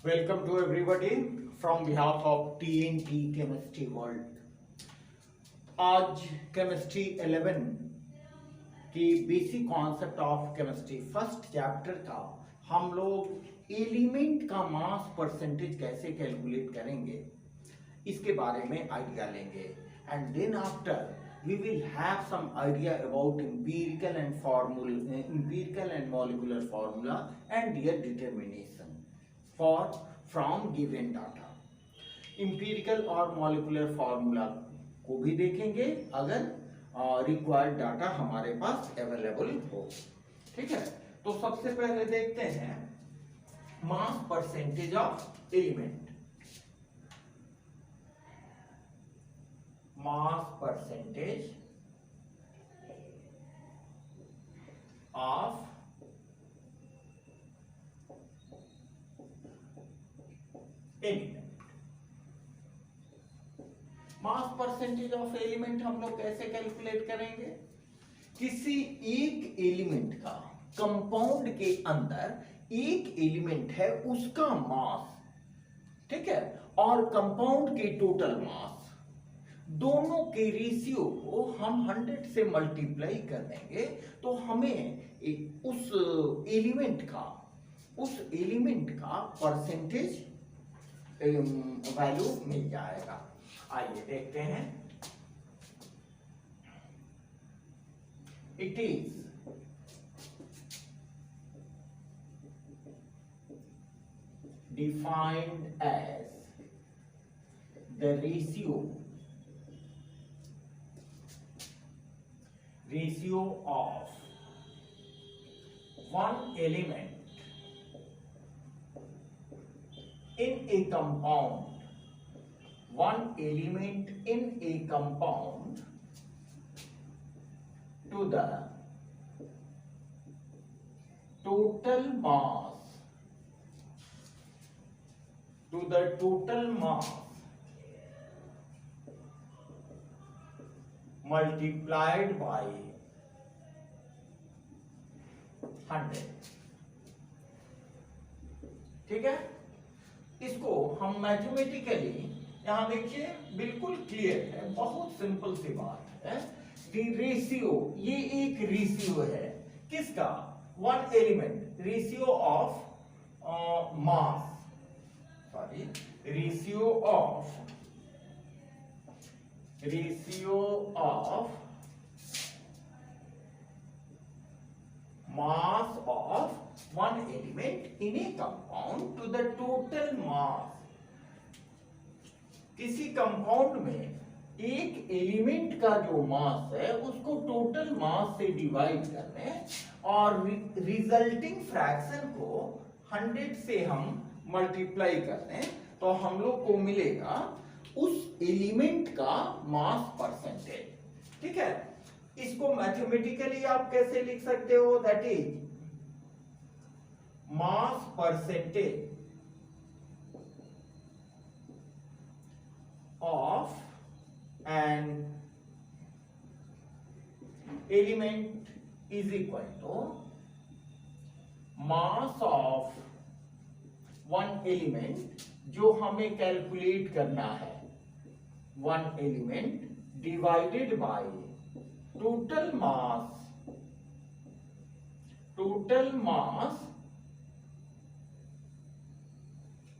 Welcome to everybody from behalf of TNT Chemistry World. आज chemistry 11 की basic concept of chemistry first chapter का हम लोग element का मास परसेंटेज कैसे कैलकुलेट करेंगे इसके बारे में आइडिया लेंगे and then after we will have some idea about empirical and molecular formula and their determination for from given data. Empirical और molecular formula को भी देखेंगे अगर रिक्वायर्ड डाटा हमारे पास अवेलेबल हो। ठीक है, तो सबसे पहले देखते हैं मास percentage of element. mass percentage of element. Mass percentage of element हम लोग कैसे कैलकुलेट करेंगे? किसी एक एलिमेंट का कंपाउंड के अंदर एक एलिमेंट है उसका मास, ठीक है, और कंपाउंड के टोटल मास, दोनों के रेशियो को हम 100 से मल्टीप्लाई कर देंगे तो हमें उस एलिमेंट का परसेंटेज वैल्यू मिल जाएगा। आइए देखते हैं। It is defined as the ratio of one element in a compound to the total mass multiplied by 100। ठीक है, इसको हम मैथमेटिकली यहां देखिए बिल्कुल क्लियर है, बहुत सिंपल सी बात है। दी रेशियो, ये एक रेशियो है किसका? One element, ratio of mass, sorry ratio of mass of one element in a compound to the total mass। किसी कंपाउंड में एक एलिमेंट का जो मास है उसको टोटल मास से डिवाइड कर लें और रिजल्टिंग फ्रैक्शन को 100 से हम मल्टीप्लाई कर लें तो हम लोग को मिलेगा उस एलिमेंट का मास परसेंटेज। ठीक है, इसको मैथमेटिकली आप कैसे लिख सकते हो? That is mass percentage of an element is equal to mass of one element, जो हमें कैलकुलेट करना है, one element divided by total mass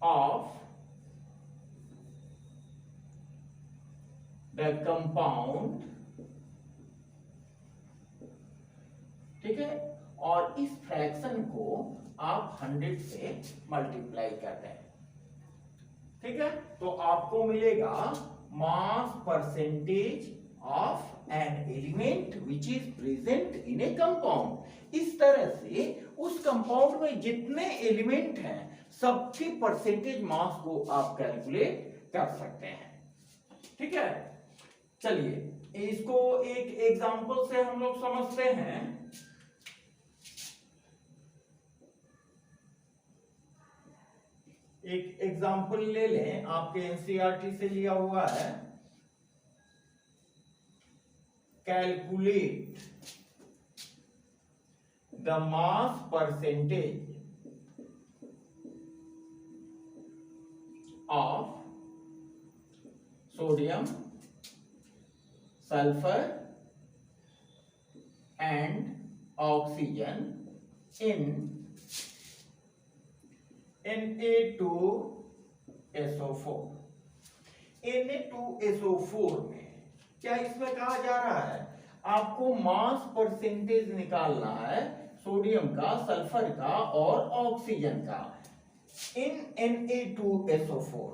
of the compound. ठीक है, और इस फ्रैक्शन को आप 100 से मल्टीप्लाई कर दें। ठीक है, तो आपको मिलेगा मास percentage of an element which is present in A compound. इस तरह से उस कंपाउंड में जितने एलिमेंट हैं सबके परसेंटेज मास को आप कैलकुलेट कर सकते हैं। ठीक है, चलिए इसको एक एग्जांपल से हम लोग समझते हैं। एक एग्जांपल ले लें, आपके एनसीईआरटी से लिया हुआ है। Calculate the mass percentage sodium, sulphur and oxygen in Na2SO4। Na2SO4 में क्या इसमें कहा जा रहा है, आपको मास परसेंटेज निकालना है सोडियम का, सल्फर का और ऑक्सीजन का इन Na2SO4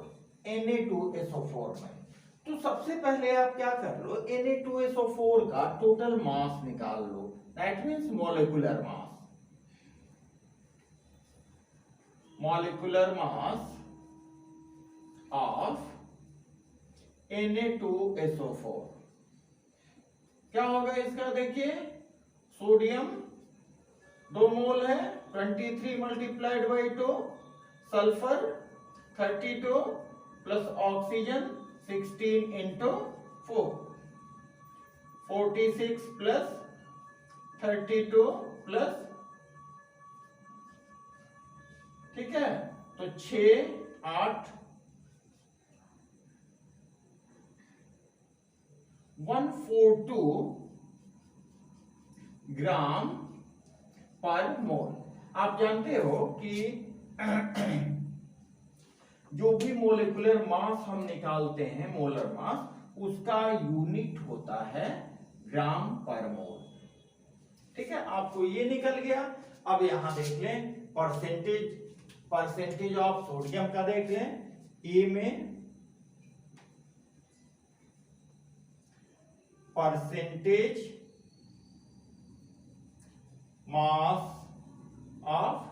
में। तो सबसे पहले आप क्या कर लो, Na2SO4 का टोटल मास निकाल लो, that means molecular mass. molecular mass of Na2SO4 क्या होगा इसका, देखिए सोडियम 2 मोल है 23 multiplied by 2, sulphur 32 plus oxygen 16 into 4, 46 plus 32 plus, ठीक है, तो 6 8 142 ग्राम पर मोल। आप जानते हो कि जो भी मोलिकुलर मास हम निकालते हैं, मोलर मास, उसका यूनिट होता है ग्राम पर मोल। ठीक है, आपको ये निकल गया। अब यहां देख लें परसेंटेज ऑफ सोडियम का, देख लें ए में परसेंटेज मास ऑफ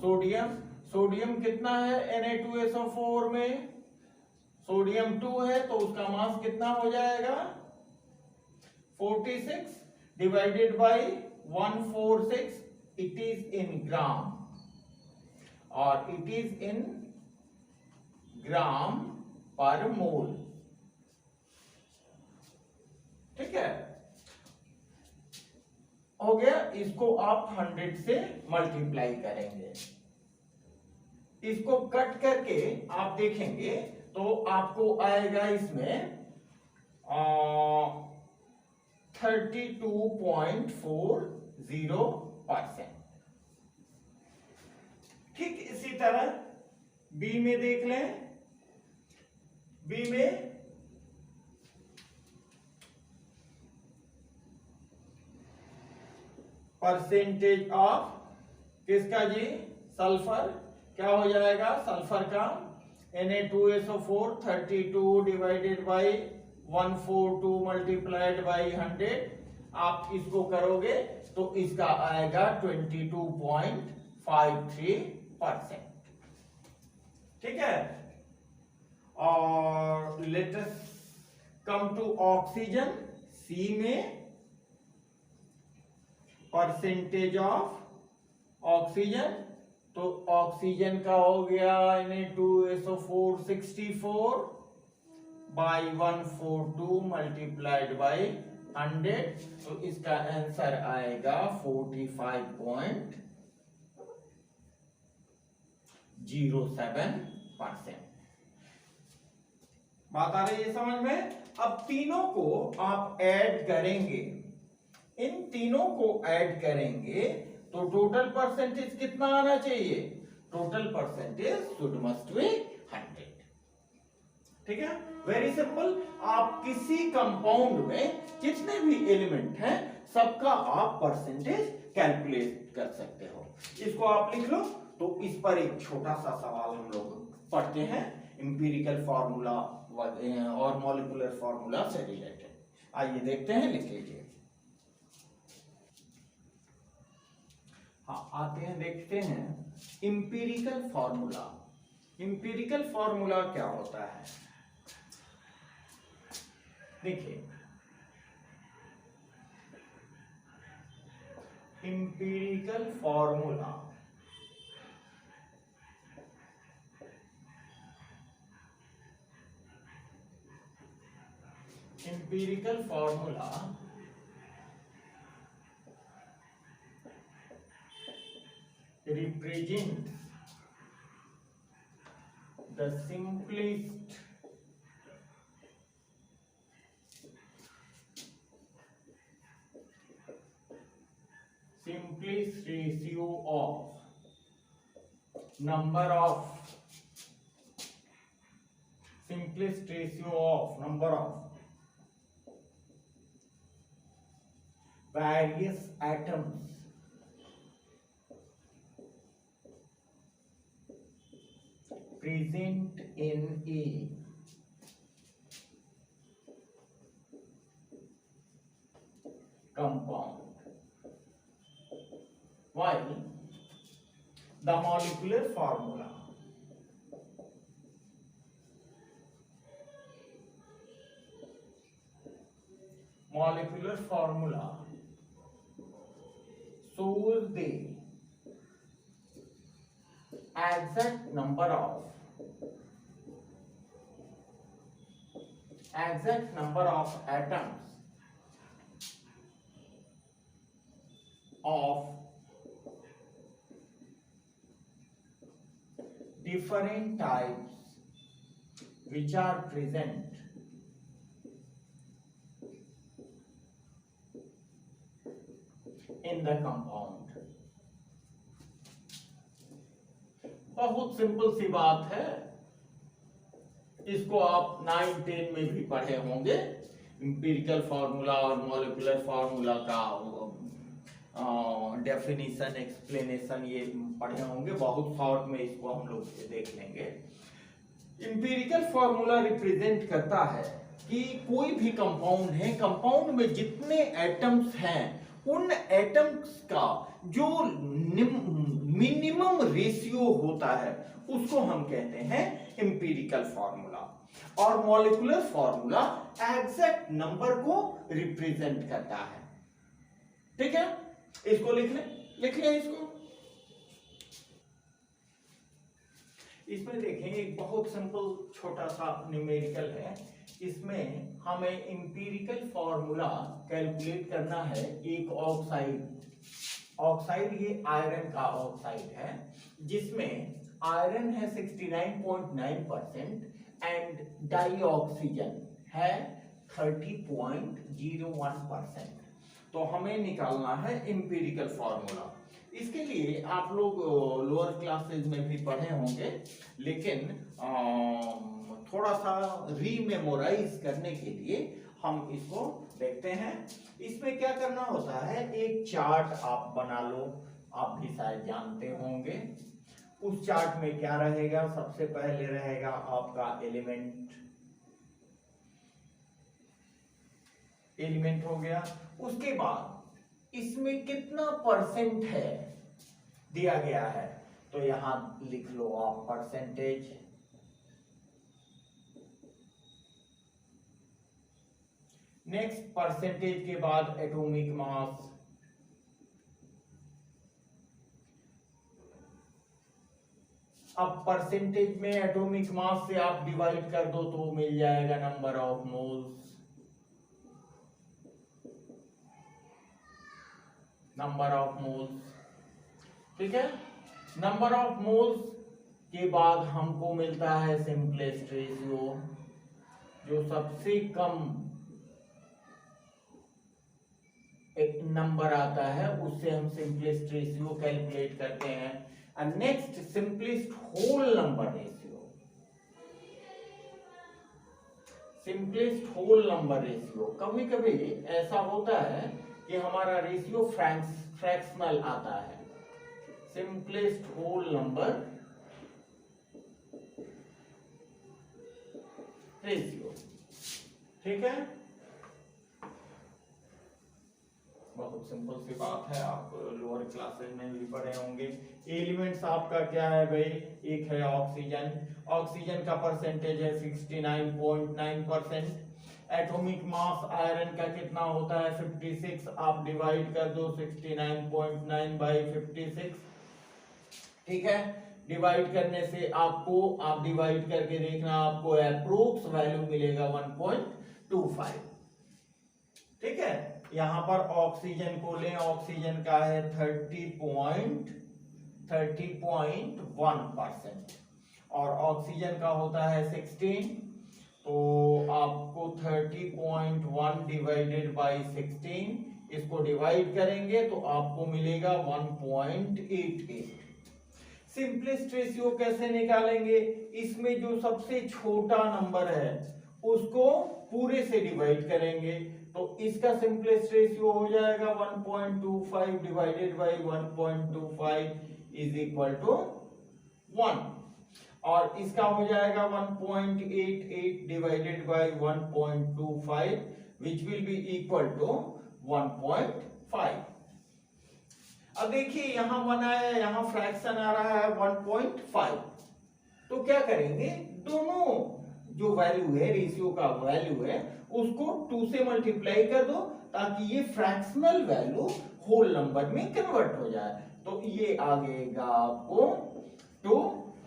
सोडियम कितना है Na2SO4 में, सोडियम 2 है तो उसका मास कितना हो जाएगा 46 divided by 146, it is in gram और इट इज इन ग्राम पर मोल। ठीक है, हो गया। इसको आप 100 से मल्टीप्लाई करेंगे, इसको कट करके आप देखेंगे तो आपको आएगा इसमें 32.40%। ठीक इसी तरह बी में देख लें, बी में परसेंटेज ऑफ किसका जी, सल्फर, क्या हो जाएगा सल्फर का Na2SO4 32 divided by 142 multiplied by 100, आप इसको करोगे तो इसका आएगा 22.53%। ठीक है, और let us come to oxygen, see में परसेंटेज ऑफ ऑक्सीजन, तो ऑक्सीजन का हो गया Na2SO4 64 बाई 142 मल्टीप्लाइड बाई 100, तो इसका आंसर आएगा 45.07%। बात आ रही है समझ में। अब तीनों को आप ऐड करेंगे, इन तीनों को ऐड करेंगे तो टोटल परसेंटेज कितना आना चाहिए, total percentage should must be 100। ठीक है, वेरी सिंपल। आप किसी कंपाउंड में जितने भी एलिमेंट हैं सबका आप परसेंटेज कैलकुलेट कर सकते हो। इसको आप लिख लो। तो इस पर एक छोटा सा सवाल हम लोग पढ़ते हैं, इंपीरिकल फार्मूला और मॉलिक्यूलर फार्मूला से रिलेटेड। आइए देखते हैं, लिख लीजिए। हाँ, आते हैं, देखते हैं इंपीरिकल फार्मूला। इंपीरिकल फार्मूला क्या होता है, देखिए empirical formula represents the simplest ratio of number of various atoms present in a compound, while the molecular formula shows the exact number of atoms of different types which are present in the compound. बहुत simple सी बात है, इसको आप 9-10 में भी पढ़े होंगे। Empirical formula और मॉलिक्यूलर फार्मूला का डेफिनेशन, एक्सप्लेनेशन ये पढ़े होंगे। बहुत शॉर्ट में इसको हम लोग देख लेंगे। इंपीरिकल फार्मूला रिप्रेजेंट करता है कि कोई भी कंपाउंड है, कंपाउंड में जितने एटम्स हैं उन एटम्स का जो मिनिमम रेशियो होता है उसको हम कहते हैं इंपीरिकल फार्मूला। और मॉलिक्यूलर फार्मूला एग्जैक्ट नंबर को रिप्रेजेंट करता है। ठीक है, इसको लिख लें इसको। इसमें देखें, एक बहुत सिंपल छोटा सा न्यूमेरिकल है। इसमें हमें इंपीरिकल फार्मूला कैलकुलेट करना है। एक ऑक्साइड ये आयरन का ऑक्साइड है, जिसमें आयरन है 69.9% एंड डाई ऑक्सीजन है 30.01%। तो हमें निकालना है इंपीरिकल फार्मूला। इसके लिए आप लोग लोअर क्लासेस में भी पढ़े होंगे, लेकिन थोड़ा सा रीमेमोराइज करने के लिए हम इसको देखते हैं। इसमें क्या करना होता है, एक चार्ट आप बना लो, आप भी शायद जानते होंगे। उस चार्ट में क्या रहेगा, सबसे पहले रहेगा आपका एलिमेंट हो गया। उसके बाद इसमें कितना परसेंट है दिया गया है, तो यहां लिख लो आप परसेंटेज। नेक्स्ट परसेंटेज के बाद एटॉमिक मास, अब परसेंटेज में एटॉमिक मास से आप डिवाइड कर दो तो मिल जाएगा नंबर ऑफ मोल्स। ठीक है, नंबर ऑफ मोल्स के बाद हमको मिलता है सिंपलेस्ट रेशियो, जो सबसे कम एक नंबर आता है उससे हम सिंपलेस्ट रेशियो कैलकुलेट करते हैं। And next simplest whole number ratio. कभी कभी ऐसा होता है कि हमारा रेशियो फ्रैक्शनल आता है। Simplest whole number ratio. ठीक है, बहुत सिंपल सी बात है, आप लोअर क्लासेस में भी पढ़े होंगे। एलिमेंट्स आपका क्या है भाई, एक है ऑक्सीजन का परसेंटेज है 69.9%। एटॉमिक मास आयरन का कितना होता है 56, आप डिवाइड कर दो 69.9 बाई 56। ठीक है, डिवाइड करने से आप डिवाइड करके देखना, आपको अप्रोक्स वैल्यू मिलेगा 1.25। ठीक है, यहां पर ऑक्सीजन को लें, ऑक्सीजन का है 30.1%। और ऑक्सीजन का होता है 16, तो आपको 30.1 डिवाइडेड बाई 16, इसको डिवाइड करेंगे तो आपको मिलेगा 1.88। सिंपलेस्ट रेशियो कैसे निकालेंगे? इसमें जो सबसे छोटा नंबर है उसको पूरे से डिवाइड करेंगे, तो इसका सिंपलेस्ट रेशियो हो जाएगा 1.25 divided by 1.25 is equal to 1, और इसका हो जाएगा 1.88 divided by 1.25 which will be equal to 1.5। अब देखिए यहां 1 आया, यहां फ्रैक्शन आ रहा है 1.5, तो क्या करेंगे, दोनों जो वैल्यू है, रेशियो का वैल्यू है, उसको 2 से मल्टीप्लाई कर दो ताकि ये फ्रैक्शनल वैल्यू होल नंबर में कन्वर्ट हो जाए। तो ये आ जाएगा आपको 2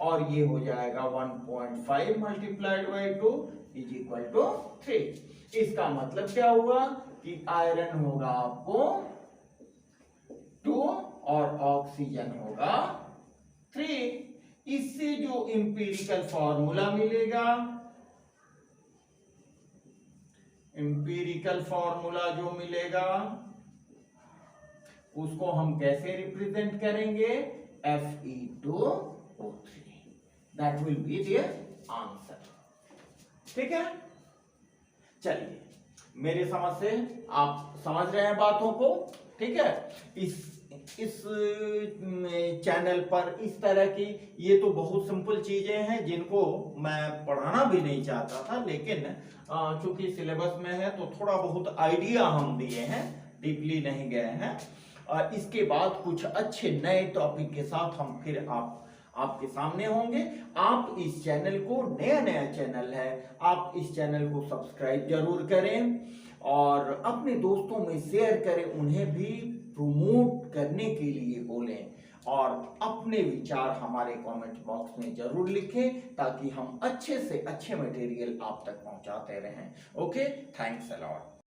और ये हो जाएगा 1.5 multiplied by 2 is equal to 3। इसका मतलब क्या हुआ कि आयरन होगा आपको 2 और ऑक्सीजन होगा 3। इससे जो इंपीरिकल फॉर्मूला मिलेगा, इंपीरिकल फॉर्मूला जो मिलेगा उसको हम कैसे रिप्रेजेंट करेंगे, Fe2O3, that will be the answer. ठीक है, चलिए मेरे समझ से आप समझ रहे हैं बातों को। ठीक है, इस चैनल पर इस तरह की ये तो बहुत सिंपल चीजें हैं जिनको मैं पढ़ाना भी नहीं चाहता था, लेकिन चूंकि सिलेबस में है तो थोड़ा बहुत आइडिया हम दिए हैं, डीपली नहीं गए हैं। इसके बाद कुछ अच्छे नए टॉपिक के साथ हम फिर आपके सामने होंगे। आप इस चैनल को, नया चैनल है, आप इस चैनल को सब्सक्राइब जरूर करें और अपने दोस्तों में शेयर करें, उन्हें भी प्रमोट करने के लिए बोलें, और अपने विचार हमारे कमेंट बॉक्स में जरूर लिखें ताकि हम अच्छे से अच्छे मटेरियल आप तक पहुंचाते रहें। Okay, thanks a lot.